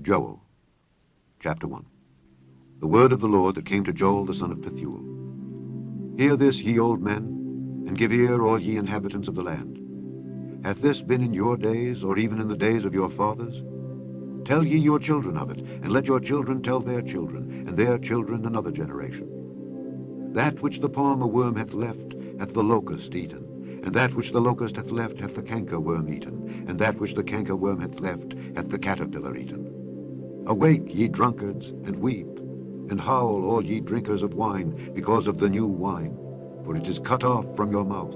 Joel, chapter 1. The word of the Lord that came to Joel the son of Pethuel. Hear this, ye old men, and give ear, all ye inhabitants of the land. Hath this been in your days, or even in the days of your fathers? Tell ye your children of it, and let your children tell their children, and their children another generation. That which the palmer worm hath left, hath the locust eaten, and that which the locust hath left, hath the cankerworm eaten, and that which the cankerworm hath left, hath the caterpillar eaten. Awake, ye drunkards, and weep, and howl, all ye drinkers of wine, because of the new wine, for it is cut off from your mouth.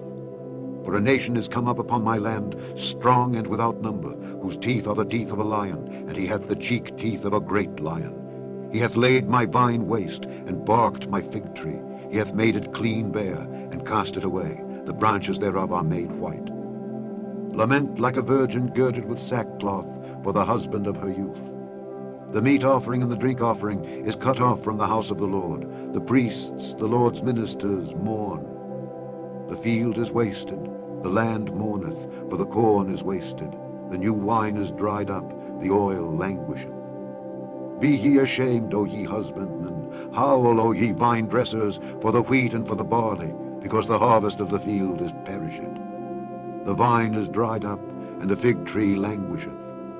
For a nation is come up upon my land, strong and without number, whose teeth are the teeth of a lion, and he hath the cheek teeth of a great lion. He hath laid my vine waste, and barked my fig tree. He hath made it clean bare, and cast it away. The branches thereof are made white. Lament like a virgin girded with sackcloth for the husband of her youth. The meat offering and the drink offering is cut off from the house of the Lord. The priests, the Lord's ministers, mourn. The field is wasted, the land mourneth, for the corn is wasted. The new wine is dried up, the oil languisheth. Be ye ashamed, O ye husbandmen. Howl, O ye vine dressers, for the wheat and for the barley, because the harvest of the field is perished. The vine is dried up, and the fig tree languisheth.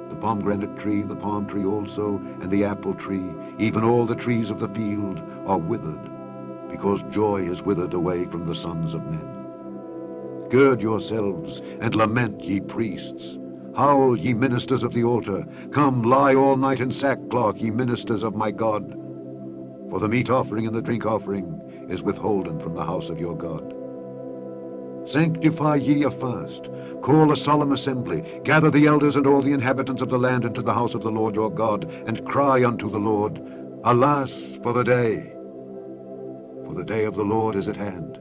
The pomegranate tree, the palm tree also, and the apple tree, even all the trees of the field, are withered, because joy is withered away from the sons of men. Gird yourselves, and lament, ye priests. Howl, ye ministers of the altar. Come, lie all night in sackcloth, ye ministers of my God. For the meat offering and the drink offering is withholden from the house of your God. Sanctify ye a fast. Call a solemn assembly. Gather the elders and all the inhabitants of the land into the house of the Lord your God, and cry unto the Lord, Alas for the day! For the day of the Lord is at hand,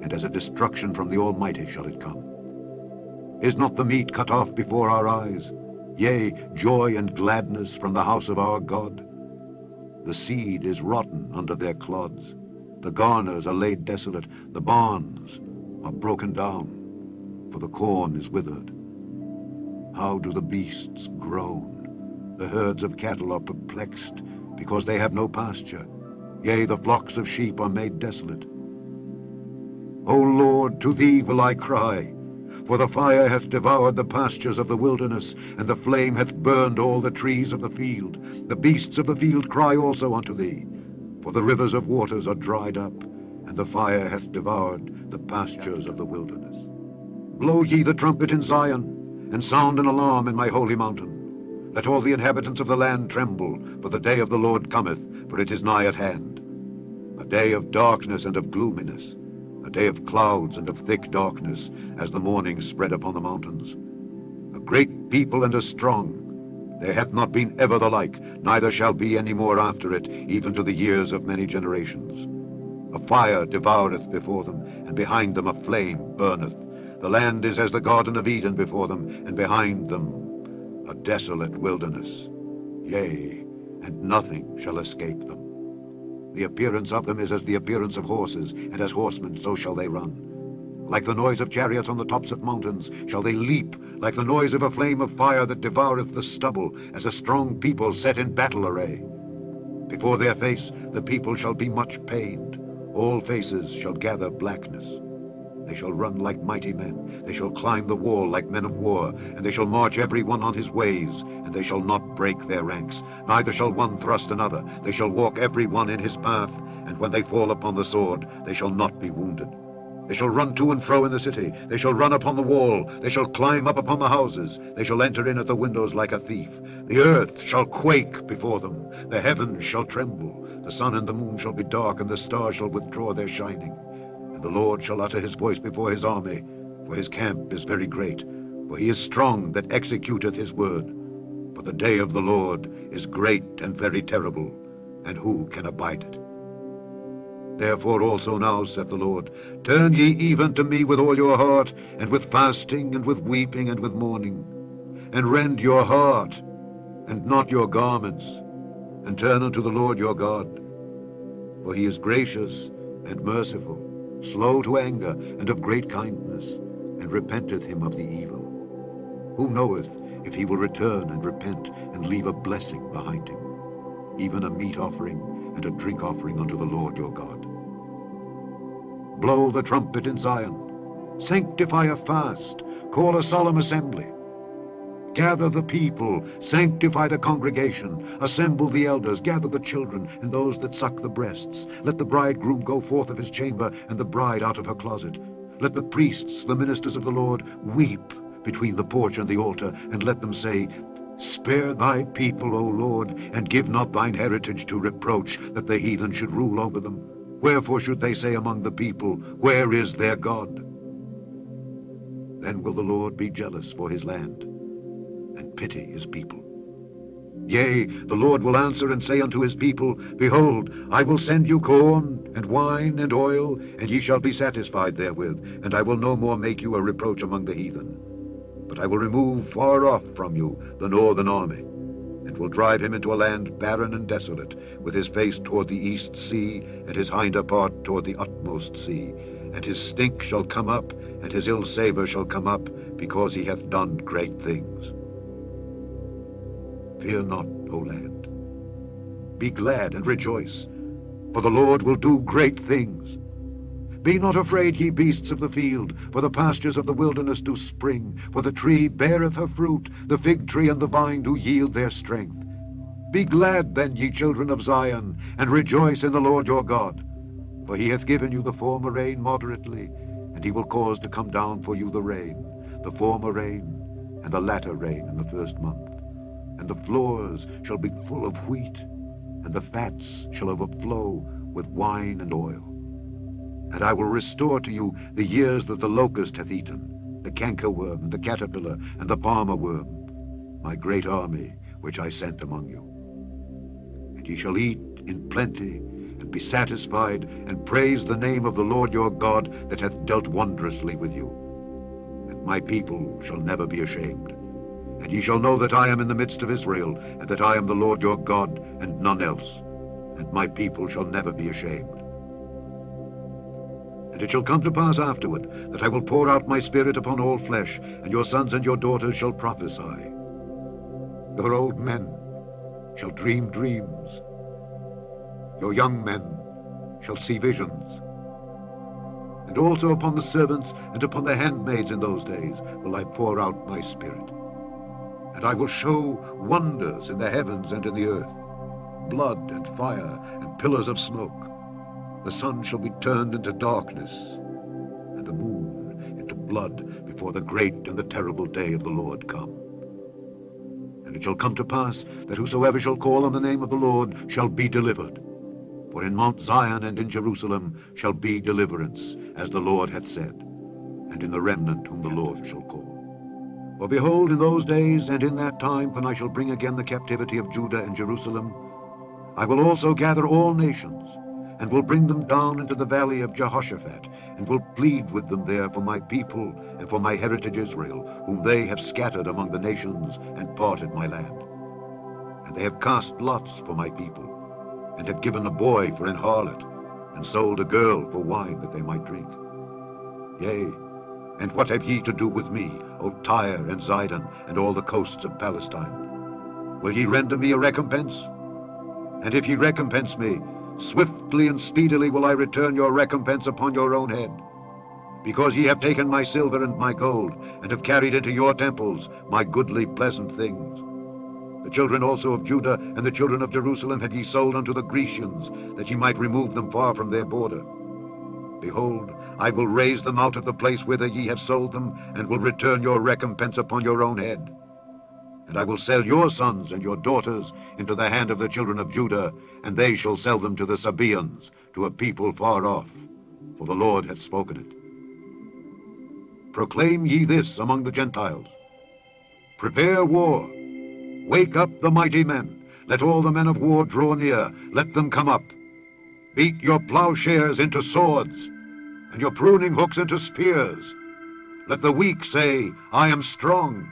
and as a destruction from the Almighty shall it come. Is not the meat cut off before our eyes? Yea, joy and gladness from the house of our God? The seed is rotten under their clods. The garners are laid desolate. The barns are broken down, for the corn is withered. How do the beasts groan? The herds of cattle are perplexed, because they have no pasture. Yea, the flocks of sheep are made desolate. O Lord, to thee will I cry, for the fire hath devoured the pastures of the wilderness, and the flame hath burned all the trees of the field. The beasts of the field cry also unto thee, for the rivers of waters are dried up, and the fire hath devoured the pastures of the wilderness. Blow ye the trumpet in Zion, and sound an alarm in my holy mountain. Let all the inhabitants of the land tremble, for the day of the Lord cometh, for it is nigh at hand. A day of darkness and of gloominess, a day of clouds and of thick darkness, as the morning spread upon the mountains. A great people and a strong, there hath not been ever the like, neither shall be any more after it, even to the years of many generations. A fire devoureth before them, and behind them a flame burneth. The land is as the Garden of Eden before them, and behind them a desolate wilderness. Yea, and nothing shall escape them. The appearance of them is as the appearance of horses, and as horsemen so shall they run. Like the noise of chariots on the tops of mountains shall they leap, like the noise of a flame of fire that devoureth the stubble, as a strong people set in battle array. Before their face the people shall be much pained. All faces shall gather blackness. They shall run like mighty men. They shall climb the wall like men of war, and they shall march every one on his ways, and they shall not break their ranks. Neither shall one thrust another. They shall walk every one in his path, and when they fall upon the sword, they shall not be wounded. They shall run to and fro in the city. They shall run upon the wall. They shall climb up upon the houses. They shall enter in at the windows like a thief. The earth shall quake before them. The heavens shall tremble. The sun and the moon shall be dark, and the stars shall withdraw their shining. And the Lord shall utter his voice before his army, for his camp is very great. For he is strong that executeth his word. For the day of the Lord is great and very terrible, and who can abide it? Therefore also now, saith the Lord, turn ye even to me with all your heart, and with fasting, and with weeping, and with mourning. And rend your heart, and not your garments, and turn unto the Lord your God. For he is gracious and merciful, slow to anger, and of great kindness, and repenteth him of the evil. Who knoweth, if he will return and repent and leave a blessing behind him, even a meat offering and a drink offering unto the Lord your God. Blow the trumpet in Zion, sanctify a fast, call a solemn assembly. Gather the people, sanctify the congregation, assemble the elders, gather the children and those that suck the breasts. Let the bridegroom go forth of his chamber, and the bride out of her closet. Let the priests, the ministers of the Lord, weep between the porch and the altar, and let them say, Spare thy people, O Lord, and give not thine heritage to reproach, that the heathen should rule over them. Wherefore should they say among the people, Where is their God? Then will the Lord be jealous for his land, and pity his people. Yea, the Lord will answer and say unto his people, Behold, I will send you corn, and wine, and oil, and ye shall be satisfied therewith, and I will no more make you a reproach among the heathen. But I will remove far off from you the northern army, and will drive him into a land barren and desolate, with his face toward the east sea, and his hinder part toward the utmost sea. And his stink shall come up, and his ill savour shall come up, because he hath done great things. Fear not, O land. Be glad and rejoice, for the Lord will do great things. Be not afraid, ye beasts of the field, for the pastures of the wilderness do spring, for the tree beareth her fruit, the fig tree and the vine do yield their strength. Be glad then, ye children of Zion, and rejoice in the Lord your God. For he hath given you the former rain moderately, and he will cause to come down for you the rain, the former rain, and the latter rain in the first month. And the floors shall be full of wheat, and the fats shall overflow with wine and oil. And I will restore to you the years that the locust hath eaten, the cankerworm, the caterpillar, and the palmer worm, my great army which I sent among you. And ye shall eat in plenty, and be satisfied, and praise the name of the Lord your God, that hath dealt wondrously with you. And my people shall never be ashamed. And ye shall know that I am in the midst of Israel, and that I am the Lord your God, and none else. And my people shall never be ashamed. And it shall come to pass afterward, that I will pour out my spirit upon all flesh, and your sons and your daughters shall prophesy. Your old men shall dream dreams. Your young men shall see visions. And also upon the servants and upon the handmaids in those days will I pour out my spirit. And I will show wonders in the heavens and in the earth, blood and fire and pillars of smoke. The sun shall be turned into darkness, and the moon into blood, before the great and the terrible day of the Lord come. And it shall come to pass that whosoever shall call on the name of the Lord shall be delivered. For in Mount Zion and in Jerusalem shall be deliverance, as the Lord hath said, and in the remnant whom the Lord shall call. For behold, in those days and in that time, when I shall bring again the captivity of Judah and Jerusalem, I will also gather all nations, and will bring them down into the valley of Jehoshaphat, and will plead with them there for my people and for my heritage Israel, whom they have scattered among the nations and parted my land. And they have cast lots for my people, and have given a boy for an harlot, and sold a girl for wine that they might drink. Yea, and what have ye to do with me, O Tyre and Zidon, and all the coasts of Palestine? Will ye render me a recompense? And if ye recompense me, swiftly and speedily will I return your recompense upon your own head. Because ye have taken my silver and my gold, and have carried into your temples my goodly pleasant things. The children also of Judah and the children of Jerusalem have ye sold unto the Grecians, that ye might remove them far from their border. Behold, I will raise them out of the place whither ye have sold them, and will return your recompense upon your own head. And I will sell your sons and your daughters into the hand of the children of Judah, and they shall sell them to the Sabaeans, to a people far off, for the Lord hath spoken it. Proclaim ye this among the Gentiles. Prepare war. Wake up the mighty men. Let all the men of war draw near. Let them come up. Beat your plowshares into swords, and your pruning hooks into spears. Let the weak say, I am strong.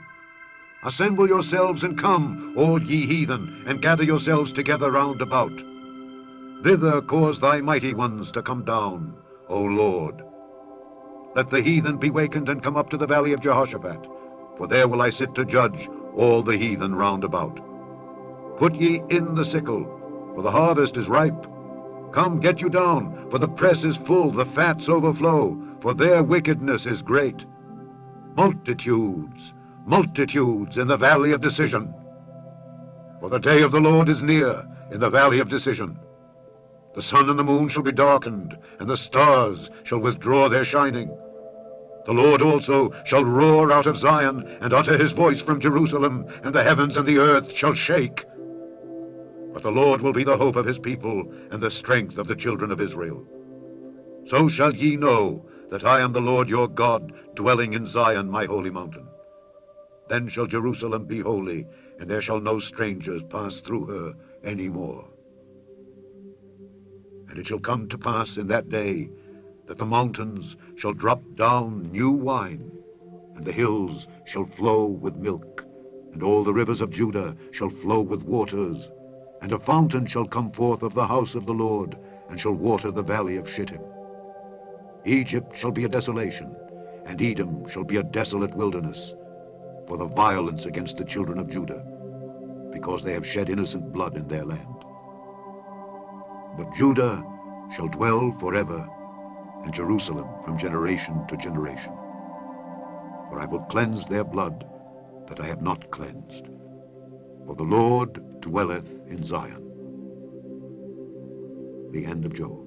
Assemble yourselves and come, all ye heathen, and gather yourselves together round about. Thither cause thy mighty ones to come down, O Lord. Let the heathen be wakened and come up to the valley of Jehoshaphat, for there will I sit to judge all the heathen round about. Put ye in the sickle, for the harvest is ripe. Come, get you down, for the press is full, the fats overflow, for their wickedness is great. Multitudes, multitudes in the valley of decision. For the day of the Lord is near in the valley of decision. The sun and the moon shall be darkened, and the stars shall withdraw their shining. The Lord also shall roar out of Zion, and utter his voice from Jerusalem, and the heavens and the earth shall shake. But the Lord will be the hope of his people, and the strength of the children of Israel. So shall ye know that I am the Lord your God, dwelling in Zion my holy mountain. Then shall Jerusalem be holy, and there shall no strangers pass through her any more. And it shall come to pass in that day that the mountains shall drop down new wine, and the hills shall flow with milk, and all the rivers of Judah shall flow with waters, and a fountain shall come forth of the house of the Lord, and shall water the valley of Shittim. Egypt shall be a desolation, and Edom shall be a desolate wilderness, for the violence against the children of Judah, because they have shed innocent blood in their land. But Judah shall dwell forever, and Jerusalem from generation to generation. For I will cleanse their blood that I have not cleansed, for the Lord dwelleth in Zion. The end of Joel.